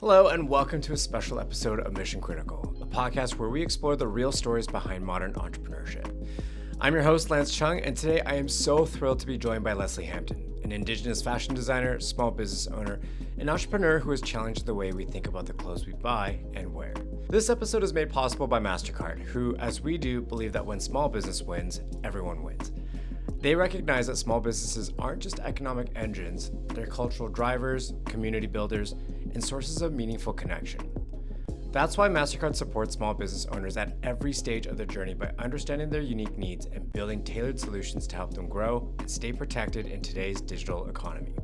Hello and welcome to a special episode of Mission Critical, a podcast where we explore the real stories behind modern entrepreneurship. I'm your host, Lance Chung, and today I am so thrilled to be joined by Lesley Hampton, an Indigenous fashion designer, small business owner, and entrepreneur who has challenged the way we think about the clothes we buy and wear. This episode is made possible by Mastercard, who, as we do, believe that when small business wins, everyone wins. They recognize that small businesses aren't just economic engines, they're cultural drivers, community builders, and sources of meaningful connection. That's why Mastercard supports small business owners at every stage of their journey by understanding their unique needs and building tailored solutions to help them grow and stay protected in today's digital economy.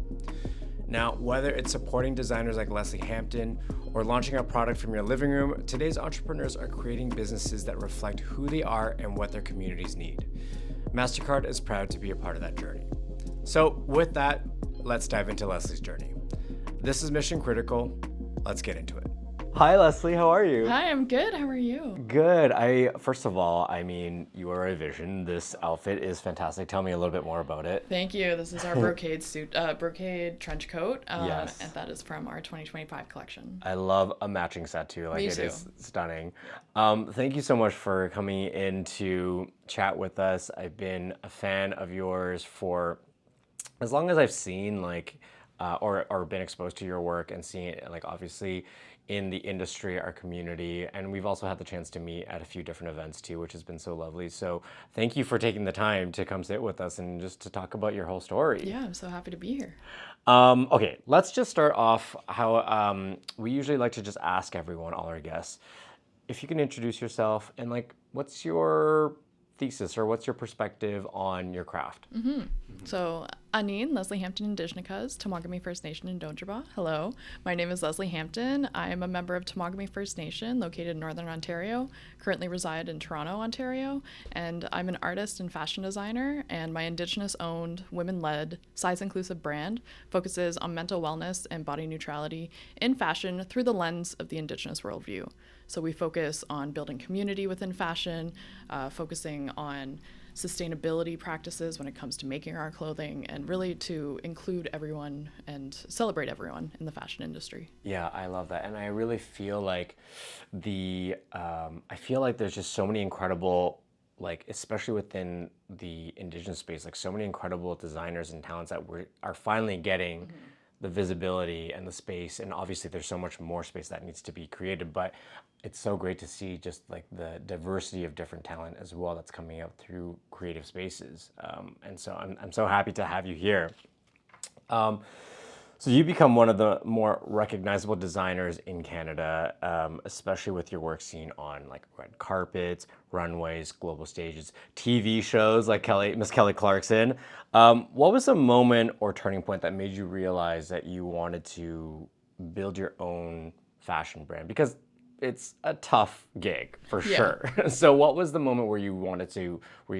Now, whether it's supporting designers like Lesley Hampton or launching a product from your living room, today's entrepreneurs are creating businesses that reflect who they are and what their communities need. Mastercard is proud to be a part of that journey. So with that, let's dive into Lesley's journey. This is Mission Critical. Let's get into it. Hi, Lesley. How are you? Hi, I'm good. How are you? Good. First of all, you are a vision. This outfit is fantastic. Tell me a little bit more about it. Thank you. This is our brocade suit, brocade trench coat. Yes. And that is from our 2025 collection. I love a matching set too. Me it too. is stunning. Thank you so much for coming in to chat with us. I've been a fan of yours for as long as I've seen or been exposed to your work and seeing it obviously in the industry, our community, and we've also had the chance to meet at a few different events too, which has been so lovely. So thank you for taking the time to come sit with us and just to talk about your whole story. Yeah, I'm so happy to be here. Okay, let's just start off how we usually like to just ask everyone, all our guests, if you can introduce yourself and what's your thesis or what's your perspective on your craft? So, Anin, Lesley Hampton Indigenous, Temagami First Nation in Donjaba. Hello, my name is Lesley Hampton. I am a member of Temagami First Nation located in Northern Ontario, currently reside in Toronto, Ontario, and I'm an artist and fashion designer, and my Indigenous-owned, women-led, size-inclusive brand focuses on mental wellness and body neutrality in fashion through the lens of the Indigenous worldview. So we focus on building community within fashion, focusing on sustainability practices when it comes to making our clothing, and really to include everyone and celebrate everyone in the fashion industry. Yeah, I love that. And I really feel like there's just so many incredible, especially within the Indigenous space, so many incredible designers and talents that are finally getting the visibility and the space. And obviously there's so much more space that needs to be created, but it's so great to see just the diversity of different talent as well that's coming out through creative spaces. And so I'm so happy to have you here. So you become one of the more recognizable designers in Canada, especially with your work seen on red carpets, runways, global stages, TV shows like Miss Kelly Clarkson. What was a moment or turning point that made you realize that you wanted to build your own fashion brand? Because it's a tough gig for sure. So what was the moment where you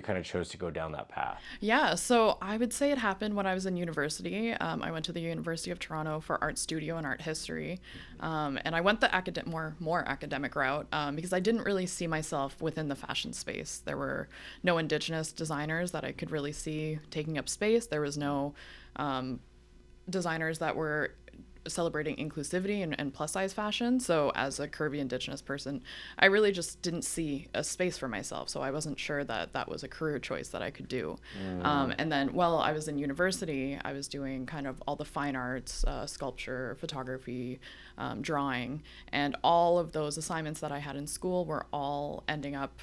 kind of chose to go down that path? Yeah, so I would say it happened when I was in university. I went to the University of Toronto for art studio and art history. And I went the more academic route because I didn't really see myself within the fashion space. There were no Indigenous designers that I could really see taking up space. There was no designers that were celebrating inclusivity and plus size fashion. So as a curvy Indigenous person, I really just didn't see a space for myself. So I wasn't sure that was a career choice that I could do. And then while I was in university, I was doing kind of all the fine arts, sculpture, photography, drawing, and all of those assignments that I had in school were all ending up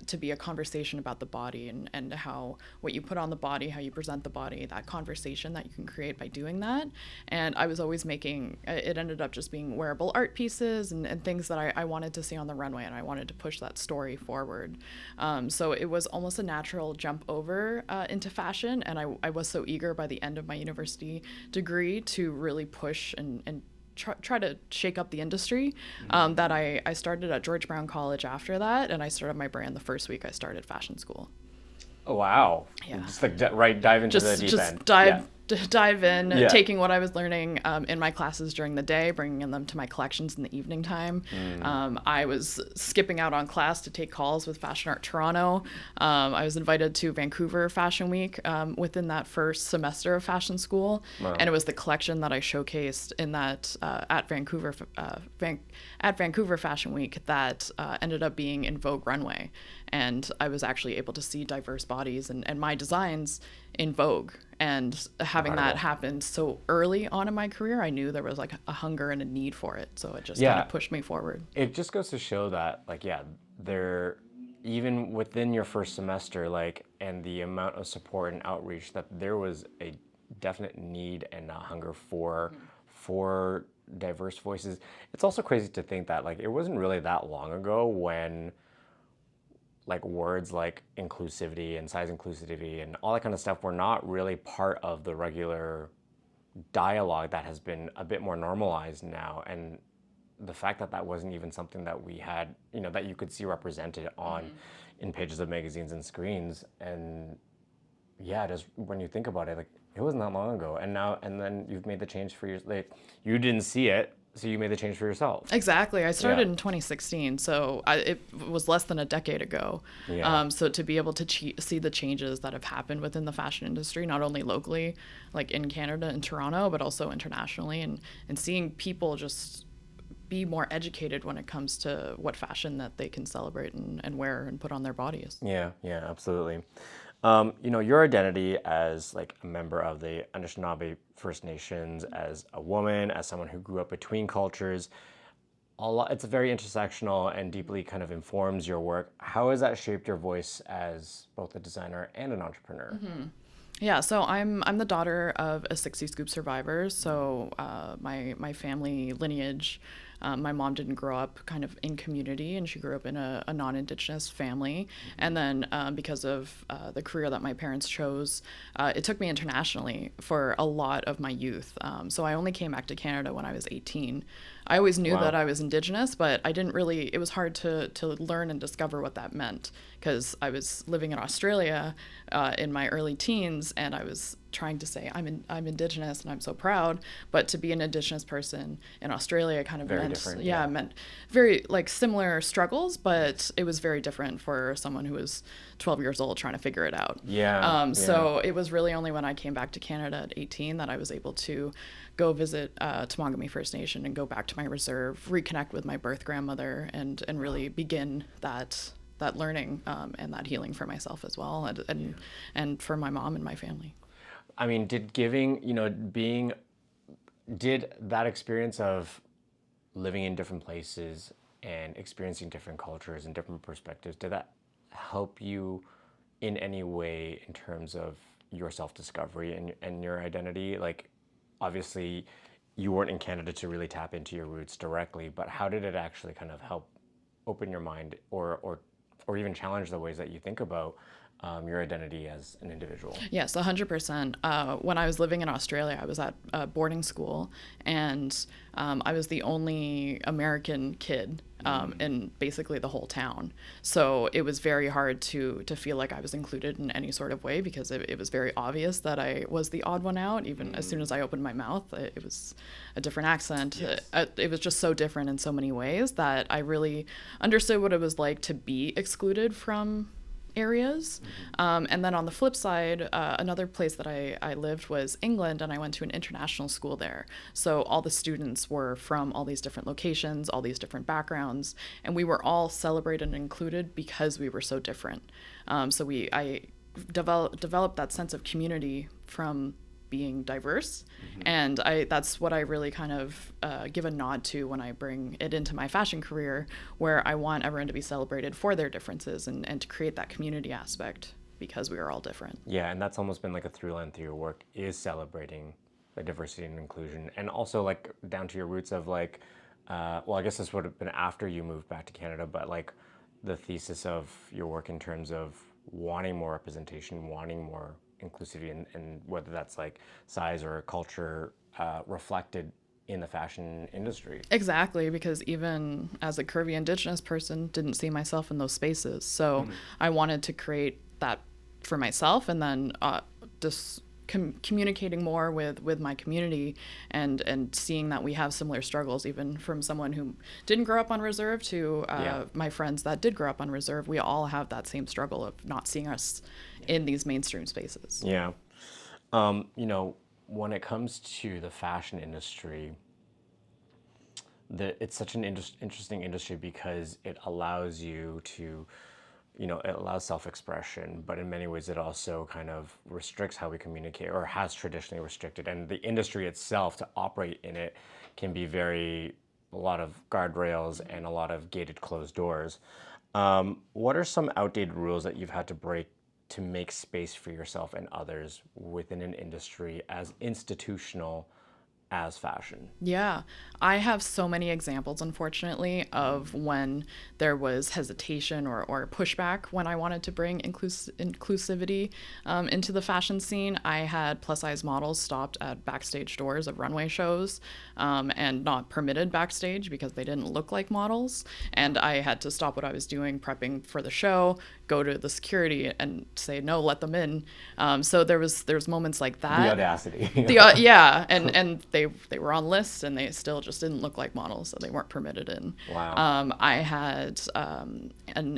to be a conversation about the body and how what you put on the body, how you present the body, that conversation that you can create by doing that. And I was always it ended up just being wearable art pieces and things that I wanted to see on the runway, and I wanted to push that story forward. So it was almost a natural jump over into fashion, and I was so eager by the end of my university degree to really push and try to shake up the industry, that I started at George Brown College after that, and I started my brand the first week I started fashion school. Oh, wow. Yeah. Just dive into the deep end. Dive dive in, Yeah. taking what I was learning in my classes during the day, bringing them to my collections in the evening time. I was skipping out on class to take calls with Fashion Art Toronto. I was invited to Vancouver Fashion Week within that first semester of fashion school. Wow. And it was the collection that I showcased in that at Vancouver Fashion Week that ended up being in Vogue runway. And I was actually able to see diverse bodies and my designs in Vogue. And having that happen so early on in my career, I knew there was like a hunger and a need for it. So it just kind of pushed me forward. It just goes to show that, like, there, even within your first semester, like, and the amount of support and outreach, that there was a definite need and a hunger for diverse voices. It's also crazy to think that, like, it wasn't really that long ago when, like, words like inclusivity and size inclusivity and all that kind of stuff were not really part of the regular dialogue that has been a bit more normalized now. And the fact that that wasn't even something that we had, you know, that you could see represented on in pages of magazines and screens. And yeah, just when you think about it, like, it wasn't that long ago. And now, and then you've made the change for your, like, you didn't see it, so you made the change for yourself. Exactly. I started in 2016, so it was less than a decade ago. So to be able to see the changes that have happened within the fashion industry, not only locally, like in Canada and Toronto, but also internationally, and seeing people just be more educated when it comes to what fashion that they can celebrate and wear and put on their bodies. Yeah, absolutely. You know, your identity as, like, a member of the Anishinaabe First Nations, as a woman, as someone who grew up between cultures, it's very intersectional and deeply kind of informs your work. How has that shaped your voice as both a designer and an entrepreneur? Yeah, so I'm the daughter of a 60 scoop survivor. So my family lineage, my mom didn't grow up kind of in community, and she grew up in a non-Indigenous family. And then because of the career that my parents chose, it took me internationally for a lot of my youth. So I only came back to Canada when I was 18. I always knew that I was Indigenous, but I didn't really, it was hard to learn and discover what that meant, because I was living in Australia in my early teens, and I was trying to say I'm Indigenous and I'm so proud, but to be an Indigenous person in Australia kind of very meant different, meant very, like, similar struggles, but it was very different for someone who was 12 years old trying to figure it out. So it was really only when I came back to Canada at 18 that I was able to go visit Temagami First Nation and go back to my reserve, reconnect with my birth grandmother, and really begin that learning and that healing for myself as well, and for my mom and my family. I mean, did that experience of living in different places and experiencing different cultures and different perspectives, did that help you in any way in terms of your self-discovery and your identity? Like, obviously, you weren't in Canada to really tap into your roots directly, but how did it actually kind of help open your mind or even challenge the ways that you think about your identity as an individual? Yes, 100%. When I was living in Australia, I was at a boarding school, and I was the only American kid in basically the whole town. So it was very hard to feel like I was included in any sort of way, because it was very obvious that I was the odd one out. Even as soon as I opened my mouth, it was a different accent. Yes. It was just so different in so many ways that I really understood what it was like to be excluded from areas. And then on the flip side, another place that I lived was England, and I went to an international school there. So all the students were from all these different locations, all these different backgrounds, and we were all celebrated and included because we were so different. So I developed that sense of community from being diverse, and that's what I really kind of give a nod to when I bring it into my fashion career, where I want everyone to be celebrated for their differences and to create that community aspect, because we are all different. Yeah, and that's almost been like a through line through your work, is celebrating the diversity and inclusion, and also, like, down to your roots of, like, well, I guess this would have been after you moved back to Canada, but, like, the thesis of your work in terms of wanting more representation, wanting more inclusivity, and whether that's, like, size or culture reflected in the fashion industry. Exactly, because even as a curvy Indigenous person, didn't see myself in those spaces. So I wanted to create that for myself, and then just communicating more with my community and seeing that we have similar struggles, even from someone who didn't grow up on Reserve to my friends that did grow up on Reserve. We all have that same struggle of not seeing us in these mainstream spaces. Yeah. When it comes to the fashion industry, it's such an interesting industry because it allows you to, it allows self-expression, but in many ways it also kind of restricts how we communicate, or has traditionally restricted. And the industry itself, to operate in it, can be a lot of guardrails and a lot of gated closed doors. What are some outdated rules that you've had to break to make space for yourself and others within an industry as institutional as fashion? Yeah, I have so many examples, unfortunately, of when there was hesitation or pushback when I wanted to bring inclusivity into the fashion scene. I had plus size models stopped at backstage doors of runway shows and not permitted backstage because they didn't look like models. And I had to stop what I was doing, prepping for the show, go to the security and say, no, let them in. So there's moments like that. The audacity. Yeah, and they were on lists and they still just didn't look like models, so they weren't permitted in. Wow. I had an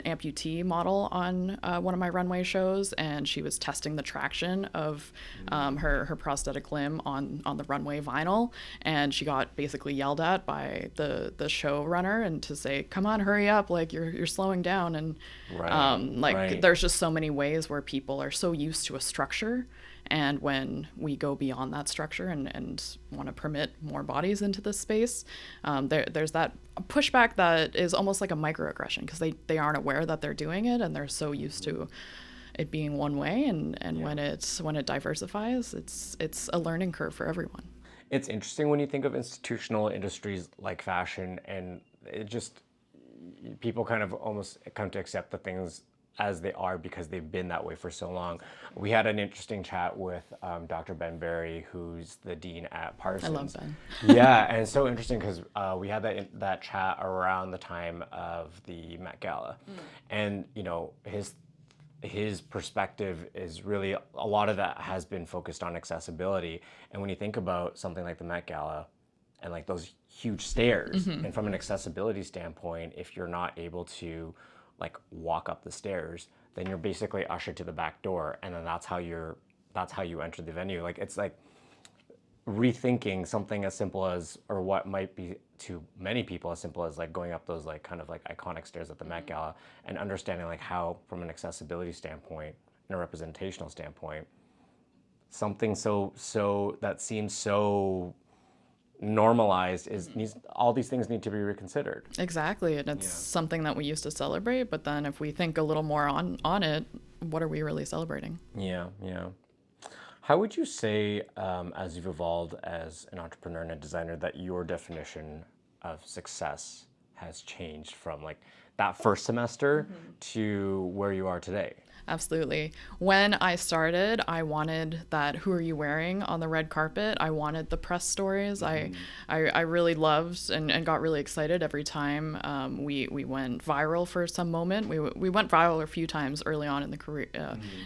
amputee model on one of my runway shows, and she was testing the traction of her prosthetic limb on the runway vinyl, and she got basically yelled at by the showrunner and to say, come on, hurry up, like you're slowing down. And there's just so many ways where people are so used to a structure, and when we go beyond that structure and want to permit more bodies into this space, there's that pushback that is almost like a microaggression, because they aren't aware that they're doing it, and they're so used to it being one way, and when it diversifies, it's a learning curve for everyone. It's interesting when you think of institutional industries like fashion, and it just, people kind of almost come to accept the things as they are because they've been that way for so long. We had an interesting chat with Dr. Ben Berry, who's the dean at Parsons. I love Ben. Yeah, and it's so interesting because we had that chat around the time of the Met Gala, and his perspective is really, a lot of that has been focused on accessibility. And when you think about something like the Met Gala and like those huge stairs, and from an accessibility standpoint, if you're not able to like walk up the stairs, then you're basically ushered to the back door, and then that's how you enter the venue. Like, it's like rethinking something as simple as, or what might be to many people as simple as like going up those like kind of like iconic stairs at the Met Gala, and understanding like how, from an accessibility standpoint and a representational standpoint, something so that seems so normalized all these things need to be reconsidered. Exactly, and it's something that we used to celebrate, but then if we think a little more on it, what are we really celebrating? Yeah. How would you say, as you've evolved as an entrepreneur and a designer, that your definition of success has changed from like that first semester to where you are today? Absolutely. When I started, I wanted that "who are you wearing" on the red carpet. I wanted the press stories. I really loved and got really excited every time we went viral for some moment. We went viral a few times early on in the career,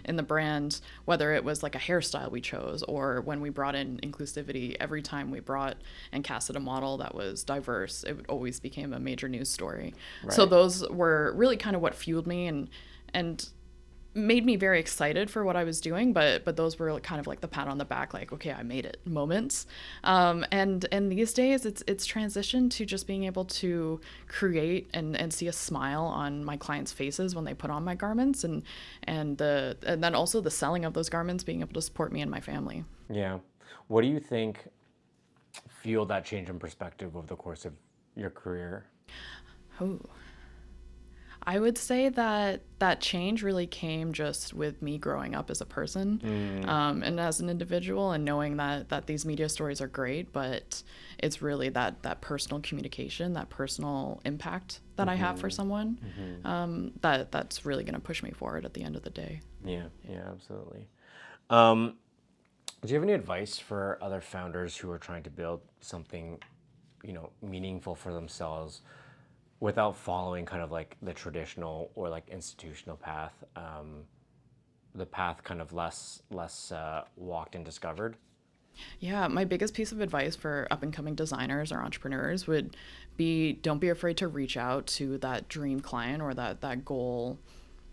in the brand, whether it was like a hairstyle we chose, or when we brought in inclusivity. Every time we brought and casted a model that was diverse, it always became a major news story. Right. So those were really kind of what fueled me and made me very excited for what I was doing, but those were kind of like the pat on the back, like, okay, I made it moments. And these days it's transitioned to just being able to create and see a smile on my clients' faces when they put on my garments, and then also the selling of those garments being able to support me and my family. Yeah. What do you think fueled that change in perspective over the course of your career? Oh, I would say that change really came just with me growing up as a person, and as an individual, and knowing that these media stories are great, but it's really that personal communication, that personal impact that I have for someone, that's really going to push me forward at the end of the day. Yeah, absolutely. Do you have any advice for other founders who are trying to build something, meaningful for themselves, without following kind of like the traditional or like institutional path, the path kind of less walked and discovered? Yeah, my biggest piece of advice for up and coming designers or entrepreneurs would be don't be afraid to reach out to that dream client or that goal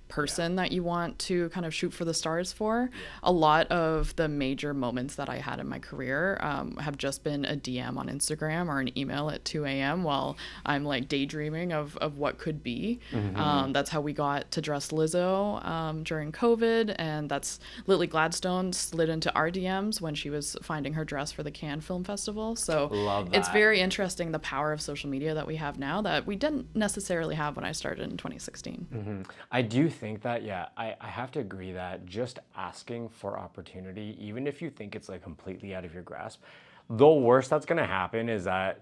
person that you want to kind of shoot for the stars for. A lot of the major moments that I had in my career have just been a DM on Instagram or an email at 2 a.m. while I'm like daydreaming of what could be. That's how we got to dress Lizzo during COVID, and that's Lily Gladstone slid into our DMs when she was finding her dress for the Cannes Film Festival. So Love that. it's very interesting the power of social media that we have now that we didn't necessarily have when I started in 2016. I do think that, I have to agree that just asking for opportunity, even if you think it's like completely out of your grasp, the worst that's going to happen is that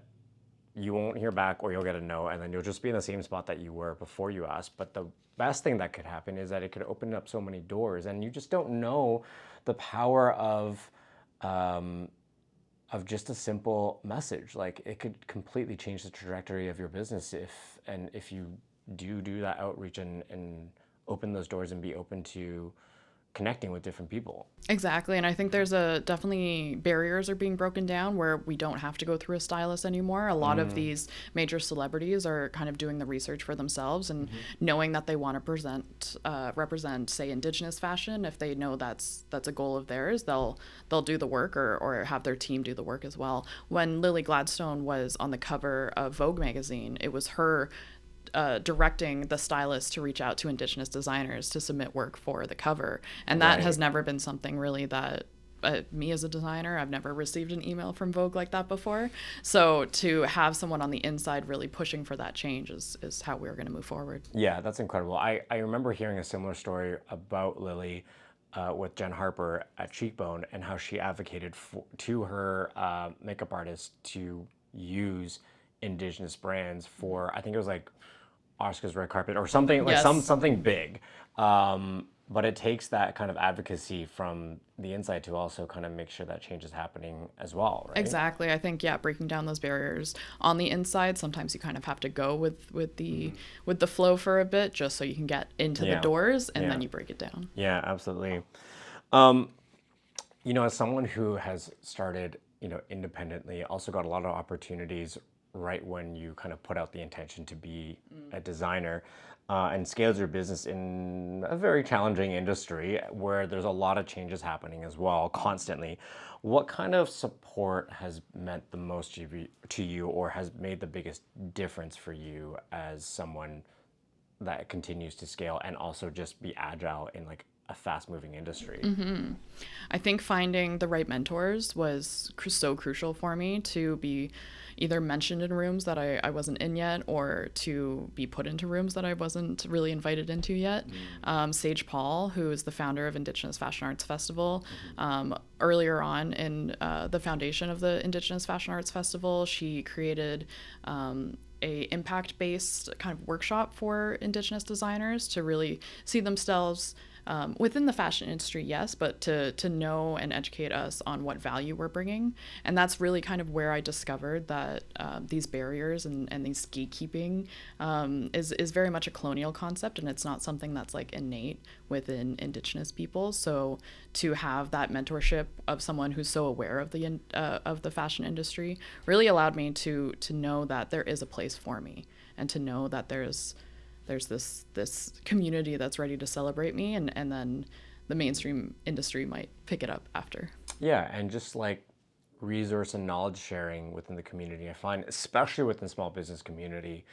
you won't hear back or you'll get a no, and then you'll just be in the same spot that you were before you asked. But the best thing that could happen is that it could open up so many doors, and you just don't know the power of just a simple message. Like, it could completely change the trajectory of your business if you do that outreach and open those doors and be open to connecting with different people. Exactly. And I think there's definitely barriers are being broken down where we don't have to go through a stylist anymore. A lot of these major celebrities are kind of doing the research for themselves and knowing that they want to represent, say, Indigenous fashion. If they know that's a goal of theirs, they'll do the work or have their team do the work as well. When Lily Gladstone was on the cover of Vogue magazine, it was her directing the stylist to reach out to Indigenous designers to submit work for the cover. And that has never been something really that me as a designer, I've never received an email from Vogue like that before. So to have someone on the inside really pushing for that change is how we're going to move forward. Yeah, that's incredible. I remember hearing a similar story about Lily with Jen Harper at Cheekbone, and how she advocated to her makeup artist to use Indigenous brands for, I think it was like Oscar's red carpet or something, like something big. But it takes that kind of advocacy from the inside to also kind of make sure that change is happening as well, right? Exactly. I think, breaking down those barriers on the inside, sometimes you kind of have to go with the flow for a bit just so you can get into the doors, and then you break it down. Yeah, absolutely. As someone who has started, independently, also got a lot of opportunities right when you kind of put out the intention to be a designer, and scaled your business in a very challenging industry where there's a lot of changes happening as well constantly. What kind of support has meant the most to you or has made the biggest difference for you as someone that continues to scale and also just be agile in like a fast-moving industry? I think finding the right mentors was so crucial for me to be either mentioned in rooms that I wasn't in yet, or to be put into rooms that I wasn't really invited into yet. Sage Paul, who is the founder of Indigenous Fashion Arts Festival, earlier on in the foundation of the Indigenous Fashion Arts Festival, she created a impact-based kind of workshop for Indigenous designers to really see themselves within the fashion industry, yes, but to know and educate us on what value we're bringing. And that's really kind of where I discovered that these barriers and these gatekeeping is very much a colonial concept, and it's not something that's like innate within Indigenous people. So to have that mentorship of someone who's so aware of the fashion industry really allowed me to know that there is a place for me, and to know that there's this community that's ready to celebrate me, and then the mainstream industry might pick it up after. Yeah, and just like resource and knowledge sharing within the community, I find, especially within the small business community,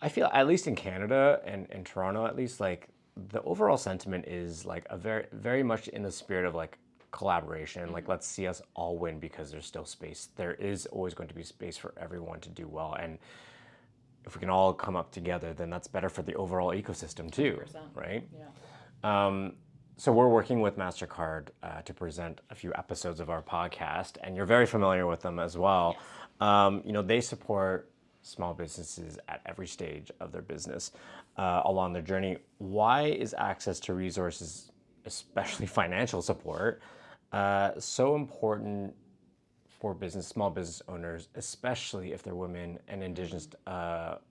I feel, at least in Canada and in Toronto at least, like the overall sentiment is like a very, very much in the spirit of like collaboration. Like, let's see us all win, because there's still space. There is always going to be space for everyone to do well. And if we can all come up together, then that's better for the overall ecosystem too, 100%. right? Yeah. So we're working with Mastercard to present a few episodes of our podcast, and you're very familiar with them as well. Yes. They support small businesses at every stage of their business along their journey. Why is access to resources, especially financial support, so important for small business owners, especially if they're women and Indigenous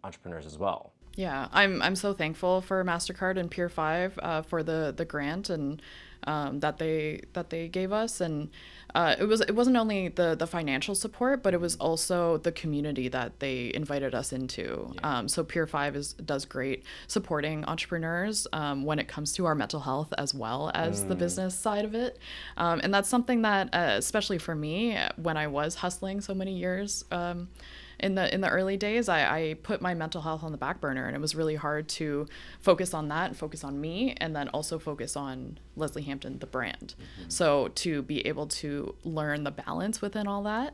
entrepreneurs as well? Yeah, I'm so thankful for Mastercard and Pier 5 for the grant and that they gave us, and it wasn't only the financial support, but it was also the community that they invited us into. Yeah. So Pier 5 does great supporting entrepreneurs when it comes to our mental health as well as the business side of it, and that's something that especially for me when I was hustling so many years. In the early days, I put my mental health on the back burner, and it was really hard to focus on that and focus on me, and then also focus on Lesley Hampton, the brand. So to be able to learn the balance within all that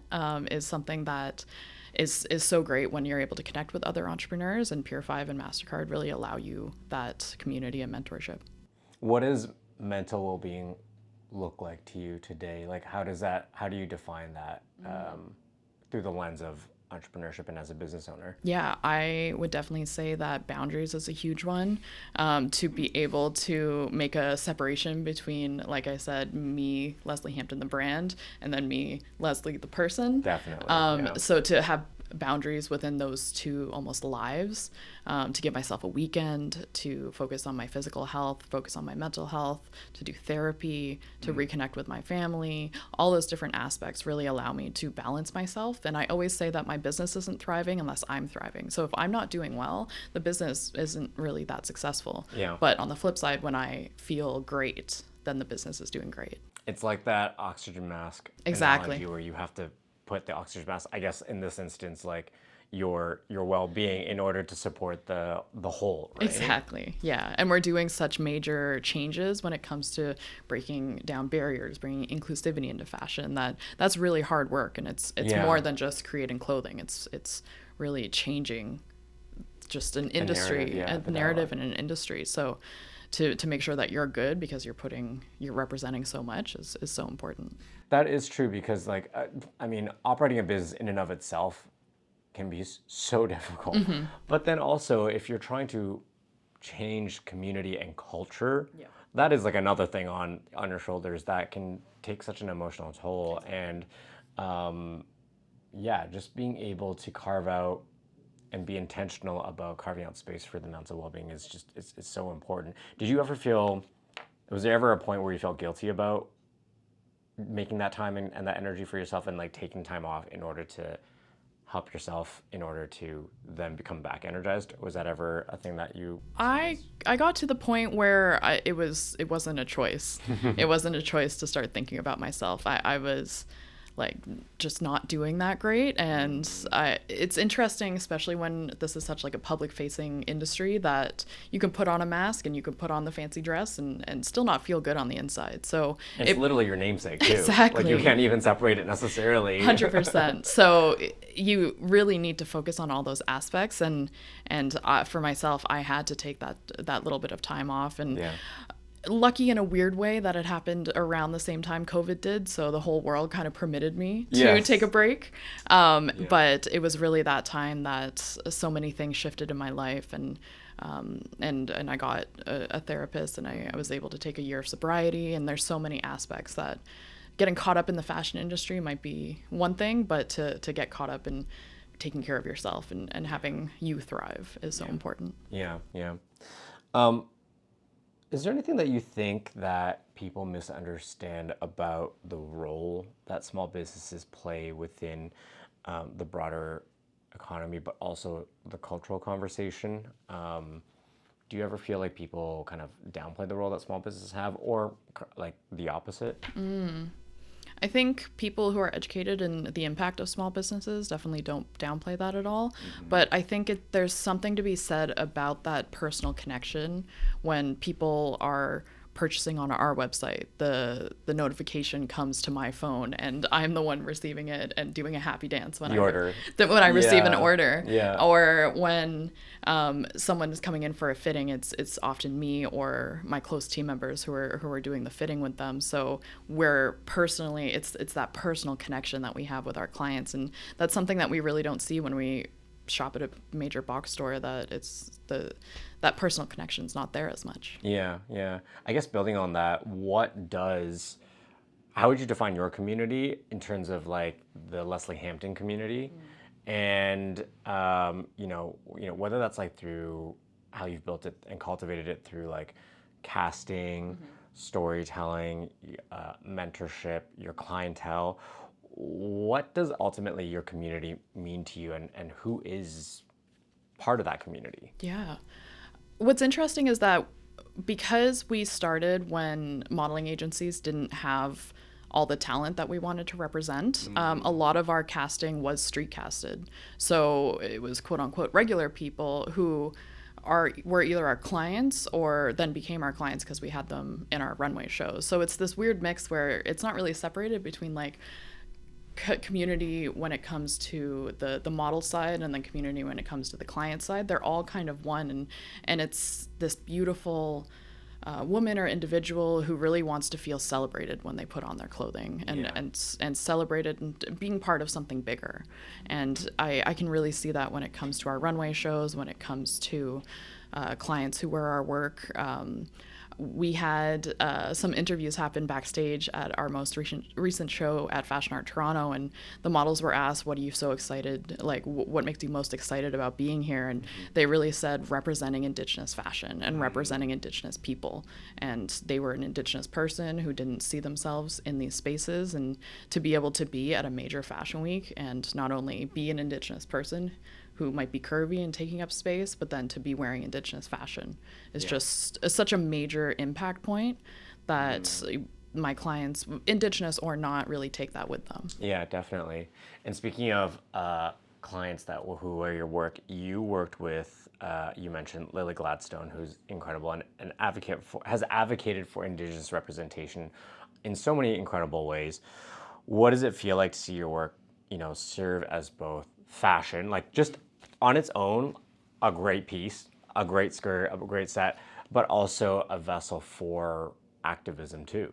is something that is so great when you're able to connect with other entrepreneurs, and Pier 5 and Mastercard really allow you that community and mentorship. What does mental well-being look like to you today? Like, how do you define that through the lens of entrepreneurship and as a business owner? Yeah, I would definitely say that boundaries is a huge one. To be able to make a separation between, like I said, me, Lesley Hampton, the brand, and then me, Lesley, the person. Definitely. So to have boundaries within those two almost lives, to give myself a weekend to focus on my physical health, focus on my mental health, to do therapy, to reconnect with my family. All those different aspects really allow me to balance myself. And I always say that my business isn't thriving unless I'm thriving. So if I'm not doing well, the business isn't really that successful. Yeah. But on the flip side, when I feel great, then the business is doing great. It's like that oxygen mask Exactly. analogy where you have to put the oxygen mask, I guess in this instance, like your well-being in order to support the whole, right? Exactly. Yeah. And we're doing such major changes when it comes to breaking down barriers, bringing inclusivity into fashion. That's really hard work, and it's more than just creating clothing. It's really changing just an industry, a narrative in an industry. So to make sure that you're good because you're representing so much is so important. That is true because, like, I mean, operating a business in and of itself can be so difficult. But then also, if you're trying to change community and culture, that is like another thing on your shoulders that can take such an emotional toll. And just being able to carve out and be intentional about carving out space for the mental well-being is so important. Did you ever was there ever a point where you felt guilty about making that time and that energy for yourself and like taking time off in order to help yourself in order to then become back energized? Was that ever a thing that you... I got to the point where it wasn't a choice. It wasn't a choice to start thinking about myself. I was like just not doing that great, and it's interesting, especially when this is such like a public facing industry, that you can put on a mask and you can put on the fancy dress and still not feel good on the inside. So it's literally your namesake too. Exactly. Like you can't even separate it necessarily. 100%. So you really need to focus on all those aspects, and for myself, I had to take that little bit of time off, and lucky in a weird way that it happened around the same time COVID did, so the whole world kind of permitted me to take a break. But it was really that time that so many things shifted in my life, and I got a therapist, and I was able to take a year of sobriety. And there's so many aspects that getting caught up in the fashion industry might be one thing, but to get caught up in taking care of yourself and having you thrive is so important. Yeah. Is there anything that you think that people misunderstand about the role that small businesses play within the broader economy, but also the cultural conversation? Do you ever feel like people kind of downplay the role that small businesses have, or like the opposite? I think people who are educated in the impact of small businesses definitely don't downplay that at all. But I think there's something to be said about that personal connection when people are purchasing on our website. The notification comes to my phone, and I'm the one receiving it and doing a happy dance when I receive an order. Or when someone is coming in for a fitting, it's often me or my close team members who are doing the fitting with them. So it's that personal connection that we have with our clients, and that's something that we really don't see when we shop at a major box store, that that personal connection's not there as much. Yeah. I guess building on that, how would you define your community in terms of like the Lesley Hampton community? And whether that's like through how you've built it and cultivated it through like casting, storytelling, mentorship, your clientele, what does ultimately your community mean to you, and who is part of that community? Yeah. What's interesting is that because we started when modeling agencies didn't have all the talent that we wanted to represent, a lot of our casting was street casted. So it was quote unquote regular people who were either our clients or then became our clients because we had them in our runway shows. So it's this weird mix where it's not really separated between like community when it comes to the model side and then community when it comes to the client side. They're all kind of one, and it's this beautiful woman or individual who really wants to feel celebrated when they put on their clothing and celebrated and being part of something bigger. And I can really see that when it comes to our runway shows, when it comes to clients who wear our work. We had some interviews happen backstage at our most recent show at Fashion Art Toronto, and the models were asked, what are you so excited, like what makes you most excited about being here? And they really said representing Indigenous fashion and representing Indigenous people. And they were an Indigenous person who didn't see themselves in these spaces, and to be able to be at a major fashion week and not only be an Indigenous person who might be curvy and taking up space, but then to be wearing Indigenous fashion is just such a major impact point that my clients, Indigenous or not, really take that with them. Yeah, definitely. And speaking of clients who wear your work, you worked with, you mentioned Lily Gladstone, who's incredible and has advocated for Indigenous representation in so many incredible ways. What does it feel like to see your work, serve as both fashion, like just on its own, a great piece, a great skirt, a great set, but also a vessel for activism too?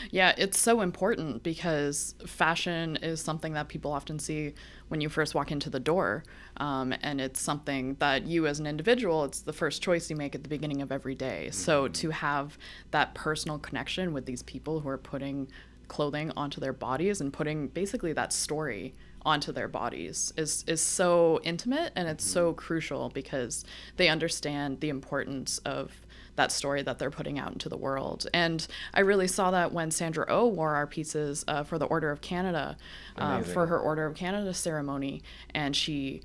Yeah, it's so important because fashion is something that people often see when you first walk into the door. And it's something that you as an individual, it's the first choice you make at the beginning of every day. So to have that personal connection with these people who are putting clothing onto their bodies and putting basically that story onto their bodies is so intimate, and it's so crucial because they understand the importance of that story that they're putting out into the world. And I really saw that when Sandra Oh wore our pieces for the Order of Canada, for her Order of Canada ceremony, and she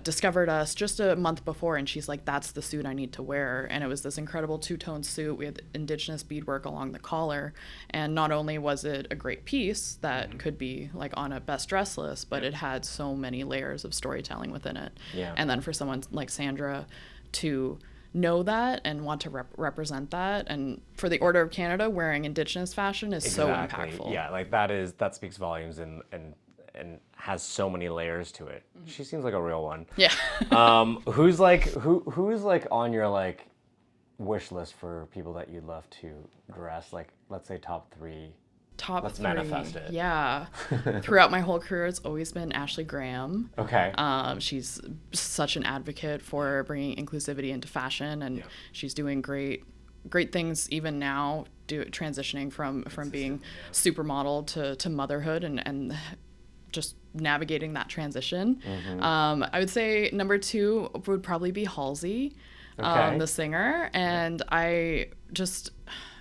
discovered us just a month before, and she's like, that's the suit I need to wear. And it was this incredible two-tone suit. We had Indigenous beadwork along the collar, and not only was it a great piece that could be like on a best dress list, but it had so many layers of storytelling within it. And then for someone like Sandra to know that and want to represent that, and for the Order of Canada wearing Indigenous fashion is so impactful. Yeah, like that speaks volumes and has so many layers to it. She seems like a real one. Yeah. Who's on your like wish list for people that you'd love to dress? Like, let's say top three. Let's manifest it. Yeah. Throughout my whole career, it's always been Ashley Graham. Okay. She's such an advocate for bringing inclusivity into fashion, and she's doing great things even now, transitioning from being supermodel to motherhood and just navigating that transition. I would say number 2 would probably be Halsey, the singer, and I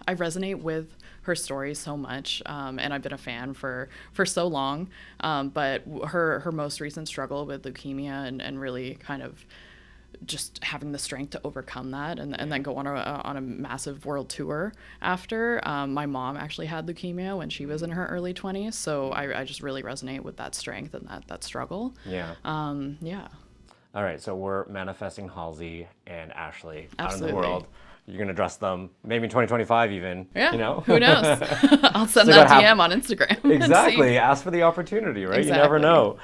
resonate with her story so much, and I've been a fan for so long, but her most recent struggle with leukemia and really kind of just having the strength to overcome that and then go on a massive world tour after. My mom actually had leukemia when she was in her early 20s, so I just really resonate with that strength and that struggle. Yeah. All right, so we're manifesting Halsey and Ashley out in the world. You're going to dress them maybe in 2025 even. Yeah, who knows? I'll send that DM on Instagram. Exactly. Ask for the opportunity, right? Exactly. You never know.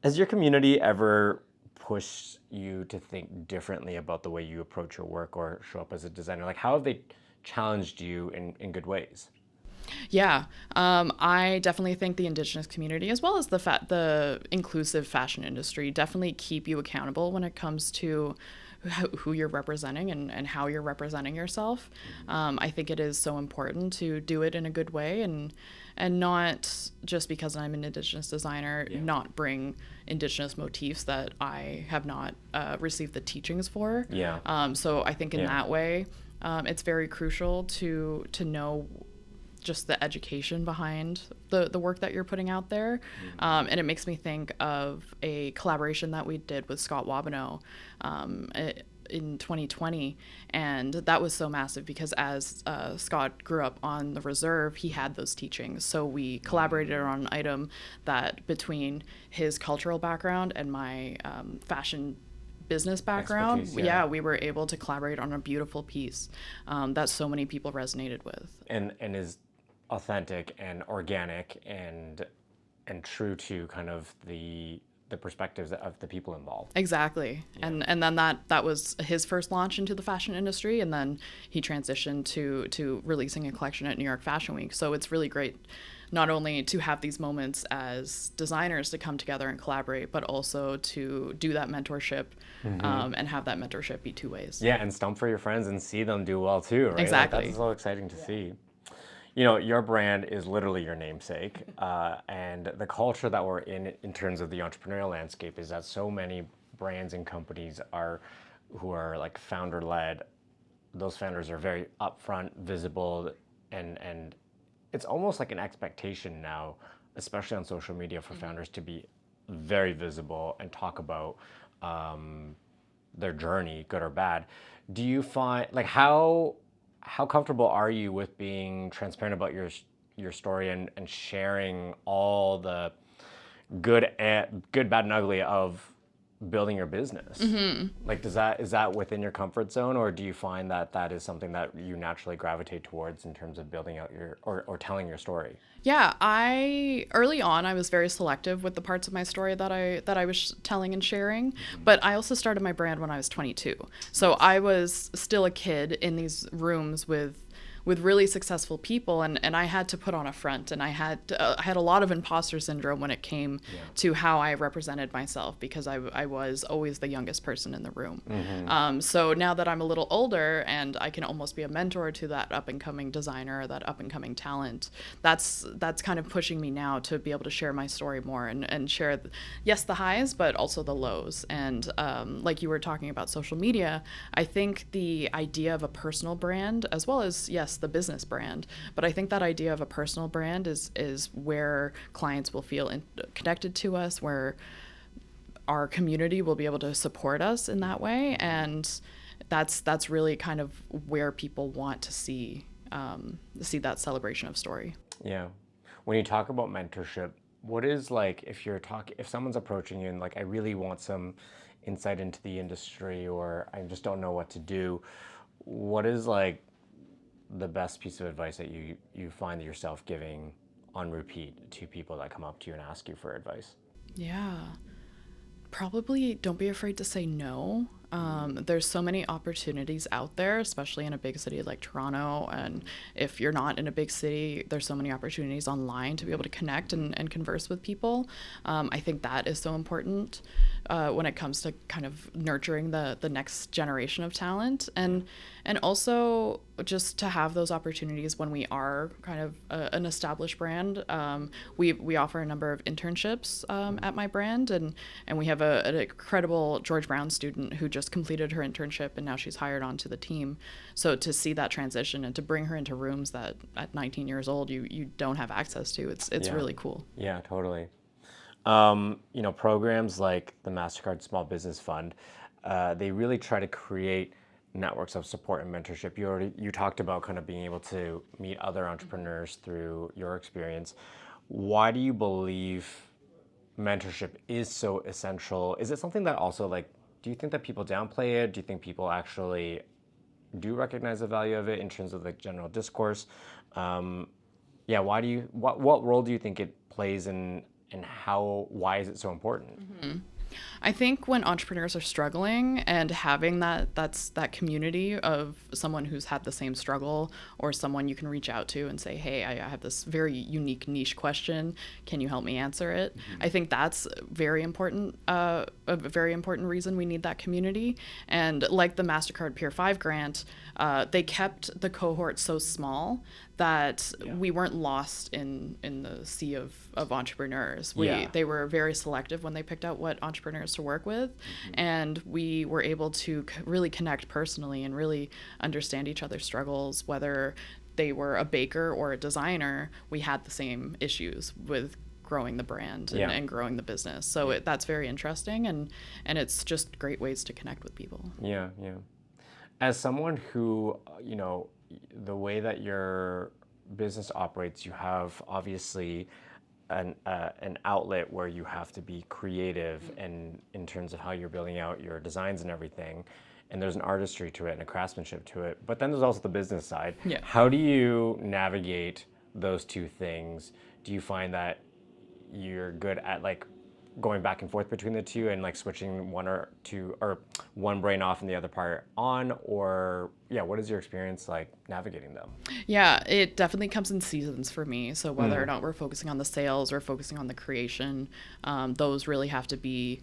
Has your community ever pushed you to think differently about the way you approach your work or show up as a designer? Like, how have they challenged you in good ways? Yeah, I definitely think the Indigenous community, as well as the inclusive fashion industry, definitely keep you accountable when it comes to who you're representing and how you're representing yourself. I think it is so important to do it in a good way and not just because I'm an Indigenous designer, not bring Indigenous motifs that I have not received the teachings for. So I think in that way, it's very crucial to know just the education behind the work that you're putting out there. And it makes me think of a collaboration that we did with Scott Wabineau in 2020. And that was so massive because as Scott grew up on the reserve, he had those teachings. So we collaborated on an item that between his cultural background and my fashion business background, we were able to collaborate on a beautiful piece that so many people resonated with. And is authentic and organic and true to kind of the perspectives of the people involved. Exactly. And then that was his first launch into the fashion industry, and then he transitioned to releasing a collection at New York Fashion Week. So it's really great not only to have these moments as designers to come together and collaborate, but also to do that mentorship and have that mentorship be two ways. Yeah, and stump for your friends and see them do well too, right? Exactly. Like, that's so exciting to see. You know, your brand is literally your namesake, and the culture that we're in terms of the entrepreneurial landscape is that so many brands and companies who are like founder-led. Those founders are very upfront, visible, and it's almost like an expectation now, especially on social media, for founders to be very visible and talk about their journey, good or bad. Do you find, like, how comfortable are you with being transparent about your story and sharing all the good, bad, and ugly of building your business? Like, is that within your comfort zone, or do you find that is something that you naturally gravitate towards in terms of building out or telling your story? Yeah, early on I was very selective with the parts of my story that I was telling and sharing, but I also started my brand when I was 22. So I was still a kid in these rooms with really successful people, and I had to put on a front, and I had a lot of imposter syndrome when it came to how I represented myself, because I was always the youngest person in the room. So now that I'm a little older and I can almost be a mentor to that up and coming designer, that up and coming talent, that's kind of pushing me now to be able to share my story more and share the highs, but also the lows. And like you were talking about social media, I think the idea of a personal brand, as well as the business brand, but I think that idea of a personal brand is where clients will feel connected to us, where our community will be able to support us in that way, and that's really kind of where people want to see that celebration of story. Yeah. When you talk about mentorship, what is, like, if someone's approaching you and like, I really want some insight into the industry, or I just don't know what to do, what is like the best piece of advice that you find yourself giving on repeat to people that come up to you and ask you for advice? Yeah, probably don't be afraid to say no. There's so many opportunities out there, especially in a big city like Toronto. And if you're not in a big city, there's so many opportunities online to be able to connect and converse with people. I think that is so important when it comes to kind of nurturing the next generation of talent. And also just to have those opportunities when we are kind of an established brand. We offer a number of internships at my brand, and we have an incredible George Brown student who just completed her internship, and now she's hired onto the team. So to see that transition and to bring her into rooms that at 19 years old you don't have access to, it's really cool. Yeah, totally. Programs like the Mastercard Small Business Fund, they really try to create networks of support and mentorship. You talked about kind of being able to meet other entrepreneurs through your experience. Why do you believe mentorship is so essential? Is it something that also, like, do you think that people downplay it? Do you think people actually do recognize the value of it in terms of the general discourse? What role do you think it plays in why is it so important? I think when entrepreneurs are struggling and having that community of someone who's had the same struggle, or someone you can reach out to and say, hey, I have this very unique niche question. Can you help me answer it? I think that's very important, a very important reason we need that community. And like the Mastercard Peer 5 grant, they kept the cohort so small that we weren't lost in the sea of entrepreneurs. They were very selective when they picked out what entrepreneurs to work with, and we were able to really connect personally and really understand each other's struggles. Whether they were a baker or a designer, we had the same issues with growing the brand and growing the business. So that's very interesting, and it's just great ways to connect with people. Yeah. As someone who, the way that your business operates, you have obviously an outlet where you have to be creative and in terms of how you're building out your designs and everything. And there's an artistry to it and a craftsmanship to it. But then there's also the business side. Yeah. How do you navigate those two things? Do you find that you're good at like going back and forth between the two and like switching one or two, or one brain off and the other part on, or what is your experience like navigating them? Yeah, it definitely comes in seasons for me. So whether or not we're focusing on the sales or focusing on the creation, those really have to be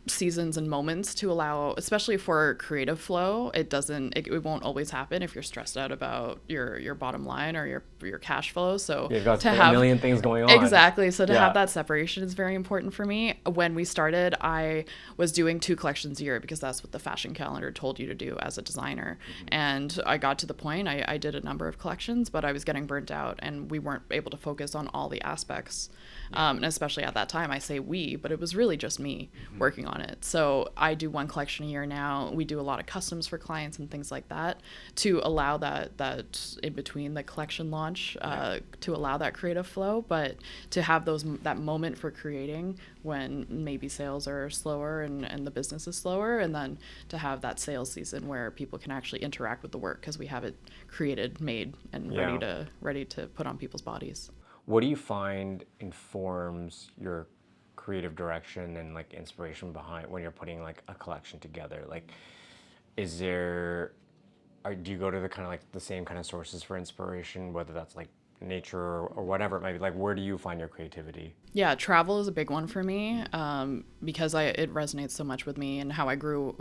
seasons and moments to allow, especially for creative flow. It won't always happen if you're stressed out about your bottom line or your cash flow. So you've got a million things going on. Exactly. So to have that separation is very important for me. When we started, I was doing 2 collections a year because that's what the fashion calendar told you to do as a designer. And I got to the point, I did a number of collections, but I was getting burnt out and we weren't able to focus on all the aspects. And especially at that time, I say we, but it was really just me working on it. So I do 1 collection a year now. We do a lot of customs for clients and things like that to allow that in between the collection launch, to allow that creative flow, but to have that moment for creating when maybe sales are slower and the business is slower, and then to have that sales season where people can actually interact with the work because we have it created, made, and ready to put on people's bodies. What do you find informs your creative direction and like inspiration behind when you're putting like a collection together? Like, do you go to the kind of like the same kind of sources for inspiration, whether that's like nature or whatever it might be? Like, where do you find your creativity? Yeah, travel is a big one for me, because it resonates so much with me and how I grew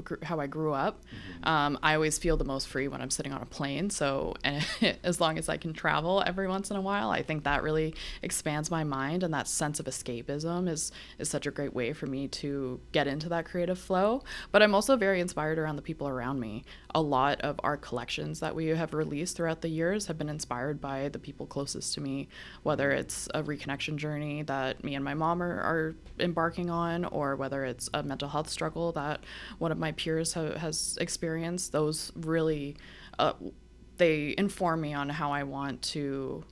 up. I always feel the most free when I'm sitting on a plane. So and as long as I can travel every once in a while, I think that really expands my mind, and that sense of escapism is such a great way for me to get into that creative flow. But I'm also very inspired around the people around me. A lot of our collections that we have released throughout the years have been inspired by the people closest to me, whether it's a reconnection journey that me and my mom are embarking on, or whether it's a mental health struggle that one of my peers has experienced. Those really, they inform me on how I want to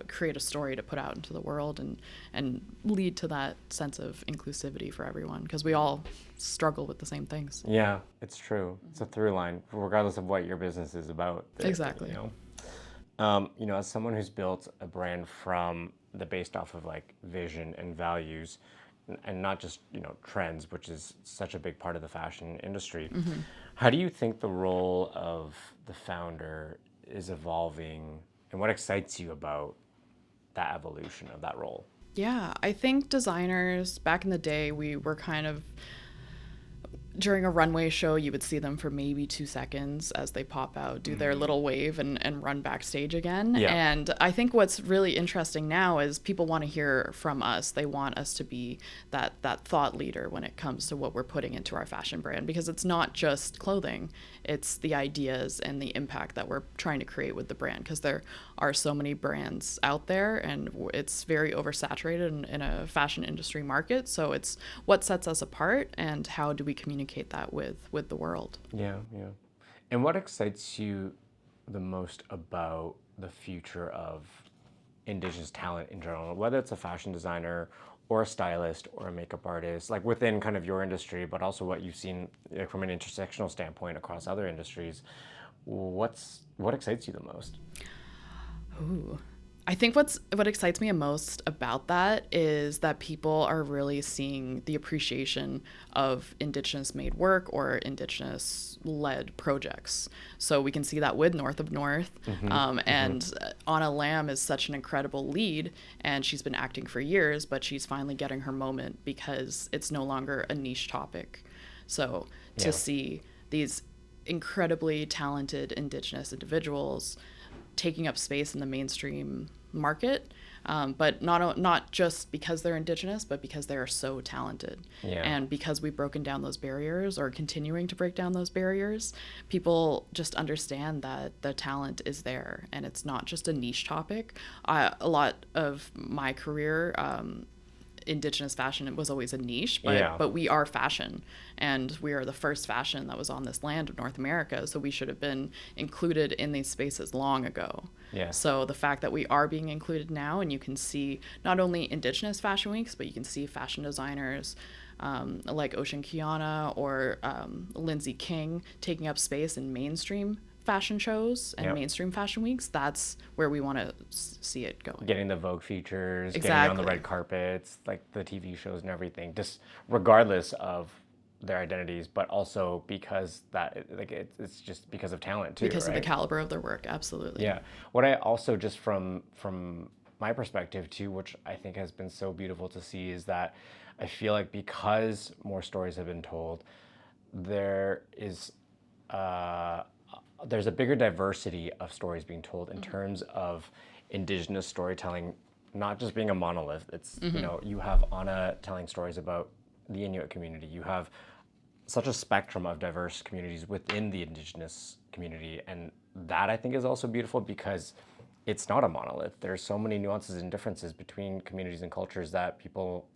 create a story to put out into the world and lead to that sense of inclusivity for everyone, because we all struggle with the same things. Yeah, it's true. It's a through line, regardless of what your business is about. Exactly. As someone who's built a brand based off of like vision and values, and not just trends, which is such a big part of the fashion industry. How do you think the role of the founder is evolving, and what excites you about that evolution of that role? Yeah, I think designers back in the day, we were kind of, during a runway show, you would see them for maybe 2 seconds as they pop out, do their little wave and run backstage again. Yeah. And I think what's really interesting now is people want to hear from us. They want us to be that thought leader when it comes to what we're putting into our fashion brand, because it's not just clothing. It's the ideas and the impact that we're trying to create with the brand, because there are so many brands out there and it's very oversaturated in a fashion industry market. So it's what sets us apart and how do we communicate that with the world. Yeah. And what excites you the most about the future of Indigenous talent in general, whether it's a fashion designer or a stylist or a makeup artist, like within kind of your industry, but also what you've seen from an intersectional standpoint across other industries? What excites you the most? Ooh. I think what excites me most about that is that people are really seeing the appreciation of Indigenous made work or Indigenous led projects. So we can see that with North of North. And Anna Lamb is such an incredible lead, and she's been acting for years, but she's finally getting her moment because it's no longer a niche topic. So to see these incredibly talented Indigenous individuals taking up space in the mainstream market, but not just because they're Indigenous, but because they are so talented. And because we've broken down those barriers or continuing to break down those barriers, people just understand that the talent is there and it's not just a niche topic. A lot of my career, Indigenous fashion was always a niche, but we are fashion, and we are the first fashion that was on this land of North America, so we should have been included in these spaces long ago. So the fact that we are being included now, and you can see not only Indigenous fashion weeks, but you can see fashion designers like Ocean Kiana or Lindsay King taking up space in mainstream fashion shows and mainstream fashion weeks. That's where we want to see it going. Getting the Vogue features, getting on the red carpets, like the TV shows and everything, just regardless of their identities, but also because that, like, it's just because of talent too, because of the caliber of their work. Absolutely. What I also, just from my perspective too, which I think has been so beautiful to see, is that I feel like because more stories have been told, there's a bigger diversity of stories being told in terms of Indigenous storytelling, not just being a monolith. It's, you have Anna telling stories about the Inuit community. You have such a spectrum of diverse communities within the Indigenous community. And that, I think, is also beautiful because it's not a monolith. There's so many nuances and differences between communities and cultures that people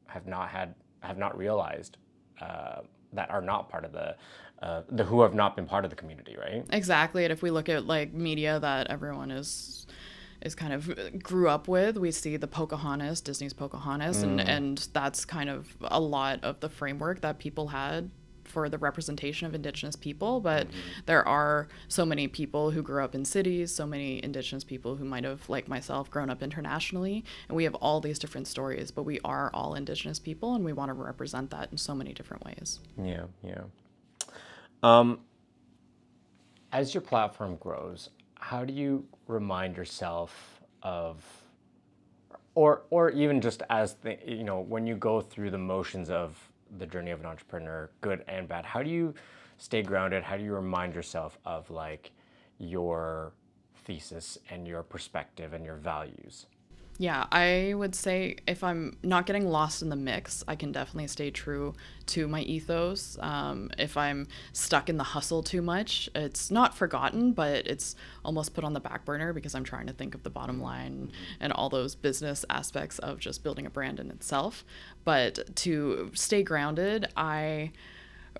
have not realized, that are not part of the who have not been part of the community, right? Exactly. And if we look at like media that everyone is kind of grew up with, we see the Pocahontas, Disney's Pocahontas, and that's kind of a lot of the framework that people had for the representation of Indigenous people. But there are so many people who grew up in cities, so many Indigenous people who might have, like myself, grown up internationally, and we have all these different stories, but we are all Indigenous people, and we want to represent that in so many different ways. As your platform grows, how do you remind yourself of, or even just as when you go through the motions of the journey of an entrepreneur, good and bad, how do you stay grounded? How do you remind yourself of like your thesis and your perspective and your values? Yeah, I would say if I'm not getting lost in the mix, I can definitely stay true to my ethos. If I'm stuck in the hustle too much, it's not forgotten, but it's almost put on the back burner because I'm trying to think of the bottom line and all those business aspects of just building a brand in itself. But to stay grounded, I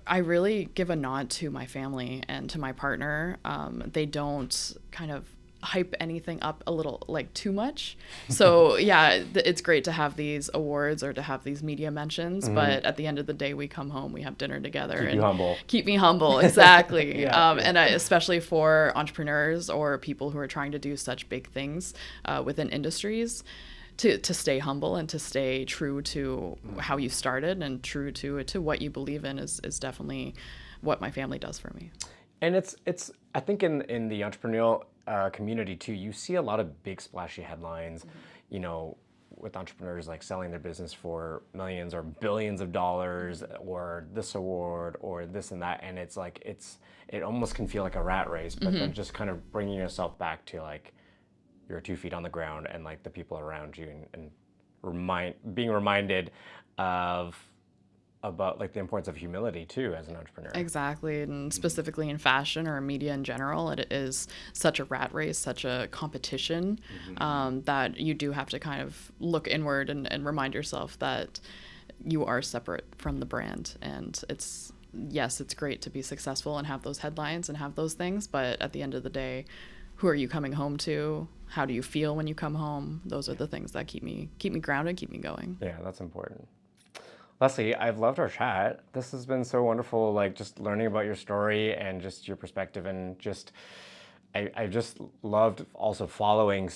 really give a nod to my family and to my partner. They don't kind of hype anything up a little, like, too much. So yeah, it's great to have these awards or to have these media mentions, but at the end of the day, we come home, we have dinner together. Keep you humble. Keep me humble, exactly. And especially for entrepreneurs or people who are trying to do such big things within industries, to stay humble and to stay true to how you started and true to what you believe in is definitely what my family does for me. And it's I think in the entrepreneurial community too, you see a lot of big splashy headlines, with entrepreneurs like selling their business for millions or billions of dollars, or this award or this and that, and it's like it almost can feel like a rat race, but then just kind of bringing yourself back to like your 2 feet on the ground and like the people around you, and being reminded about like the importance of humility too as an entrepreneur. Exactly. And specifically in fashion or media in general, it is such a rat race, such a competition, that you do have to kind of look inward and remind yourself that you are separate from the brand. And it's great to be successful and have those headlines and have those things, but at the end of the day, who are you coming home to? How do you feel when you come home? Those are the things that keep me grounded, keep me going. Yeah, that's important. Lesley, I've loved our chat. This has been so wonderful, like just learning about your story and just your perspective, and just I just loved also following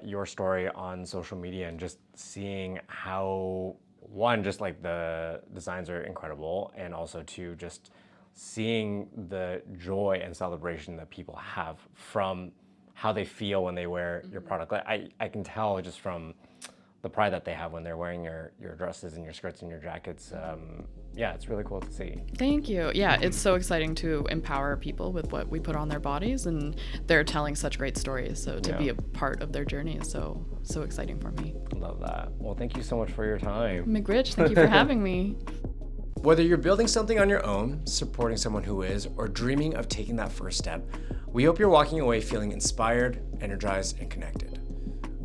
your story on social media and just seeing how, one, just like the designs are incredible, and also two, just seeing the joy and celebration that people have from how they feel when they wear your product. I can tell just from the pride that they have when they're wearing your dresses and your skirts and your jackets. Yeah, it's really cool to see. Thank you. Yeah, it's so exciting to empower people with what we put on their bodies, and they're telling such great stories. So to be a part of their journey is so exciting for me. Love that. Well, thank you so much for your time. McRich, thank you for having me. Whether you're building something on your own, supporting someone who is, or dreaming of taking that first step, we hope you're walking away feeling inspired, energized, and connected.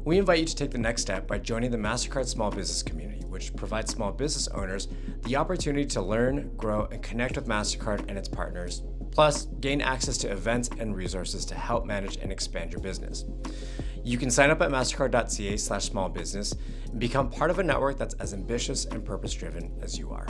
We invite you to take the next step by joining the Mastercard Small Business Community, which provides small business owners the opportunity to learn, grow, and connect with Mastercard and its partners, plus gain access to events and resources to help manage and expand your business. You can sign up at mastercard.ca/smallbusiness and become part of a network that's as ambitious and purpose-driven as you are.